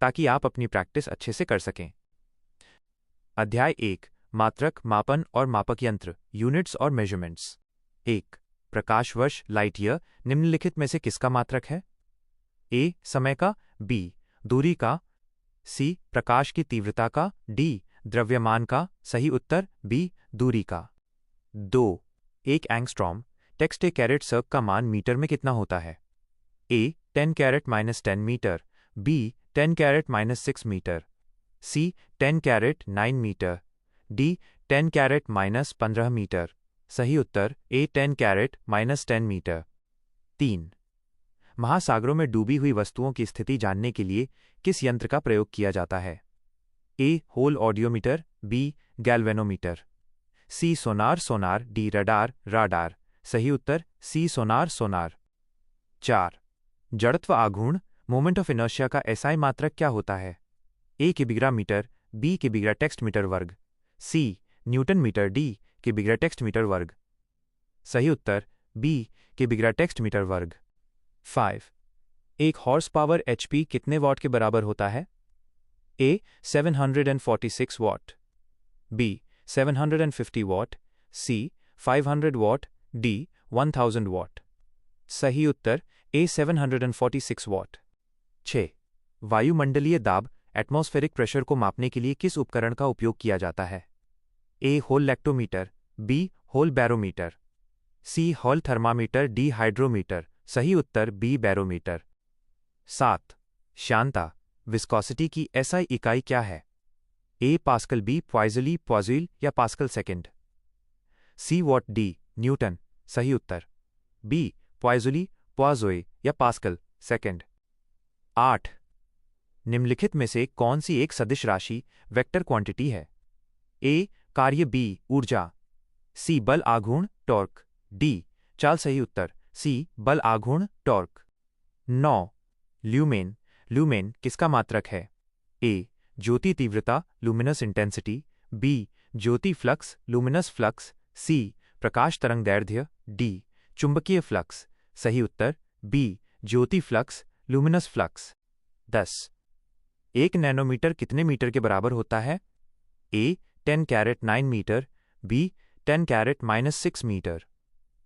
ताकि आप अपनी प्रैक्टिस अच्छे से कर सकें। अध्याय 1 मात्रक, मापन और मापक यंत्र, यूनिट्स और मेजरमेंट्स। 1 प्रकाश वर्ष, लाइट ईयर, निम्नलिखित में से किसका मात्रक है? ए समय का, बी दूरी का, सी प्रकाश की तीव्रता का, डी द्रव्यमान का। सही उत्तर बी दूरी का। 2 एक एंगस्ट्रॉम, टेक्स्ट ए कैरेट सर्क का मान मीटर में कितना होता है? A 10 caret minus 10 metre, B 10 caret minus 6 metre, C 10 caret 9 metre, D 10 caret minus 15 metre. सही उत्तर ए 10 कैरेट माइनस 10 मीटर। 3 महासागरों में डूबी हुई वस्तुओं की स्थिति जानने के लिए किस यंत्र का प्रयोग किया जाता है? ए होल audiometer, B galvanometer, C sonar sonar, D radar radar. सही उत्तर सी सोनार सोनार। 4 जड़त्व आघूर्ण, मोमेंट ऑफ इनर्शिया का एसआई मात्रक क्या होता है? A kilogram metre, B kilogram text metre वर्ग, C newton metre, D kilogram text metre वर्ग। सही उत्तर बी किलोग्राम टेक्स्ट मीटर वर्ग। 5 एक हॉर्स पावर एचपी कितने वॉट के बराबर होता है? A 746 watt, B 750 watt, C 500 watt, D 1000 watt. सही उत्तर ए 746 वॉट। 6 वायुमंडलीय दाब, एटमॉस्फेरिक प्रेशर को मापने के लिए किस उपकरण का उपयोग किया जाता है? ए होल लैक्टोमीटर, बी होल बैरोमीटर, सी हॉल थर्मामीटर, डी हाइड्रोमीटर। सही उत्तर बी बैरोमीटर। 7 श्यानता, विस्कोसिटी की एसआई इकाई क्या है? ए पास्कल, बी पॉइजली पॉजिल या pascal second, see what, D Newton. सही उत्तर बी पॉइजली पॉजोए या पास्कल सेकेंड। 8 निम्नलिखित में से कौन सी एक सदिश राशि वेक्टर क्वांटिटी है? ए कार्य, बी ऊर्जा, सी बल आघूर्ण टॉर्क, डी चाल। सही उत्तर सी बल आघूर्ण टॉर्क। 9 ल्यूमेन, ल्यूमेन किसका मात्रक है? ए ज्योति तीव्रता, लुमिनस इंटेंसिटी, बी ज्योति फ्लक्स, लुमिनस फ्लक्स, सी प्रकाश तरंग दैर्ध्य, डी चुंबकीय फ्लक्स। सही उत्तर बी ज्योति फ्लक्स, लुमिनस फ्लक्स। 10 1 नैनोमीटर कितने मीटर के बराबर होता है? A 10 caret 9 metre, B 10 caret minus 6 metre,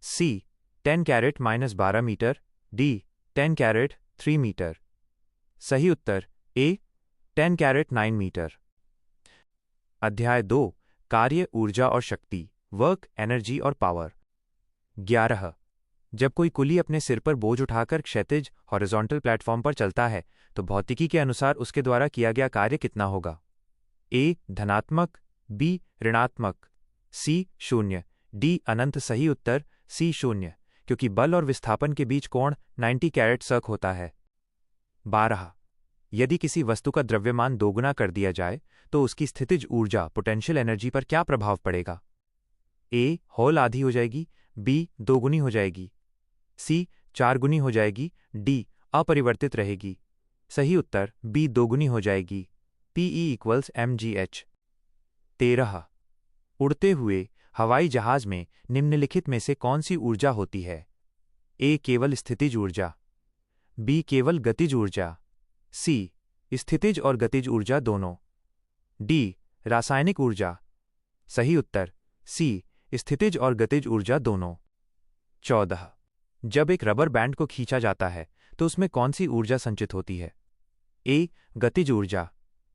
C 10 caret minus 12 metre, D 10 caret 3 metre. सही उत्तर ए 10 कैरेट 9 मीटर। अध्याय 2 कार्य, ऊर्जा और शक्ति, वर्क, एनर्जी और पावर। 11 जब कोई कुली अपने सिर पर बोझ उठाकर क्षैतिज हॉरिजॉन्टल प्लेटफॉर्म पर चलता है तो भौतिकी के अनुसार उसके द्वारा किया गया कार्य कितना होगा? ए धनात्मक, बी ऋणात्मक, सी 0, डी अनंत। सही उत्तर सी 0, क्योंकि बल और विस्थापन के बीच कोण 90 कैरेट सर्क होता है। 12 यदि किसी वस्तु का द्रव्यमान दोगुना कर दिया जाए तो उसकी स्थितिज ऊर्जा पोटेंशियल एनर्जी पर क्या प्रभाव पड़ेगा? ए होल आधी हो जाएगी, बी दोगुनी हो जाएगी, सी 4 गुनी हो जाएगी, डी अपरिवर्तित रहेगी। सही उत्तर बी दोगुनी हो जाएगी। PE equals mgh। 13 उड़ते हुए हवाई जहाज में निम्नलिखित में से कौन सी ऊर्जा होती है? ए केवल स्थितिज ऊर्जा, बी केवल गतिज ऊर्जा, सी स्थितिज और गतिज ऊर्जा दोनों, डी रासायनिक ऊर्जा। सही उत्तर सी स्थितिज और गतिज ऊर्जा दोनों। 14 जब एक रबर बैंड को खींचा जाता है तो उसमें कौन सी ऊर्जा संचित होती है? ए गतिज ऊर्जा,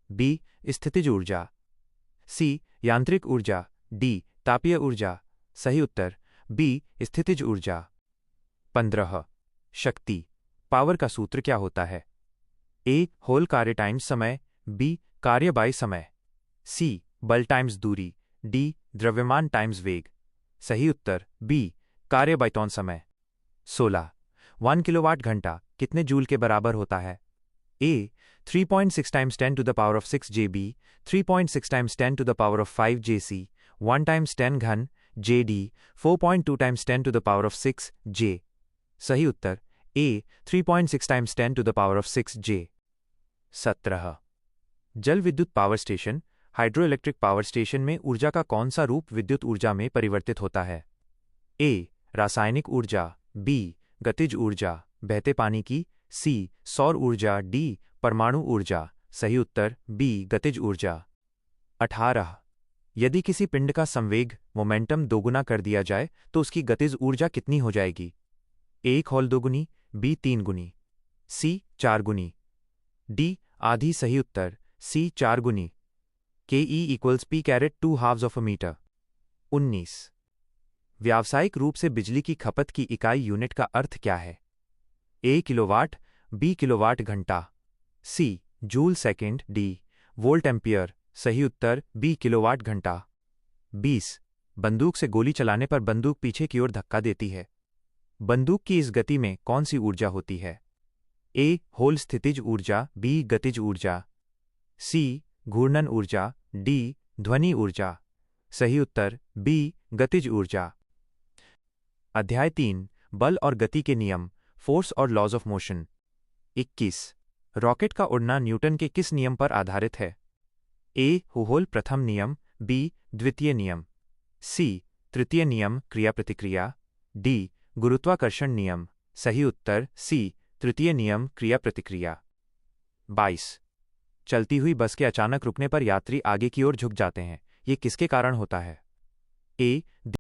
बी स्थितिज ऊर्जा, सी यांत्रिक ऊर्जा, डी तापीय ऊर्जा। सही उत्तर बी स्थितिज ऊर्जा। 15 शक्ति, पावर का सूत्र क्या होता है? ए होल कार्य टाइम्स समय, बी कार्य बाई समय, सी बल टाइम्स दूरी, डी द्रव्यमान टाइम्स वेग। सही उत्तर बी कार्य बाई टॉन समय। 16 1 किलोवाट घंटा कितने जूल के बराबर होता है? A 3.6 times 10 to the power of 6 J, B 3.6 times 10 to the power of 5 J, C 1 times 10 घन J, D 4.2 times 10 to the power of 6 J. सही उत्तर A 3.6 times 10 to the power of 6 J. 17 जल विद्युत power station, hydro electric power station में ऊर्जा का कौन सा रूप विद्युत ऊर्जा में परिवर्तित होता है? ए रासायनिक ऊर्जा, बी गतिज ऊर्जा बहते पानी की, सी सौर ऊर्जा, डी परमाणु ऊर्जा। सही उत्तर बी गतिज ऊर्जा। 18 यदि किसी पिंड का संवेग मोमेंटम दोगुना कर दिया जाए तो उसकी गतिज ऊर्जा कितनी हो जाएगी? ए होल दोगुनी, बी 3 गुनी, सी 4 गुनी, डी आधी। सही उत्तर सी 4 गुनी। K E equals P caret 2 halfs of a meter. 19 व्यावसायिक रूप से बिजली की खपत की इकाई यूनिट का अर्थ क्या है? ए किलोवाट, बी किलोवाट घंटा, C joule second, D volt ampere. सही उत्तर बी किलोवाट घंटा। 20 बंदूक से गोली चलाने पर बंदूक पीछे की ओर धक्का देती है। बंदूक की इस गति में कौन सी ऊर्जा होती है? ए होल स्थितिज ऊर्जा, बी गतिज ऊर्जा, सी घूर्णन ऊर्जा, डी ध्वनि ऊर्जा। सही उत्तर बी गतिज ऊर्जा। अध्याय 3 बल और गति के नियम, फोर्स और लॉज ऑफ मोशन। 21 रॉकेट का उड़ना न्यूटन के किस नियम पर आधारित है? ए हुहोल प्रथम नियम, बी द्वितीय नियम, सी तृतीय नियम क्रिया प्रतिक्रिया, डी गुरुत्वाकर्षण नियम। सही उत्तर सी तृतीय नियम क्रिया प्रतिक्रिया। 22 चलती हुई बस के अचानक रुकने पर यात्री आगे की ओर झुक जाते हैं, ये किसके कारण होता है? ए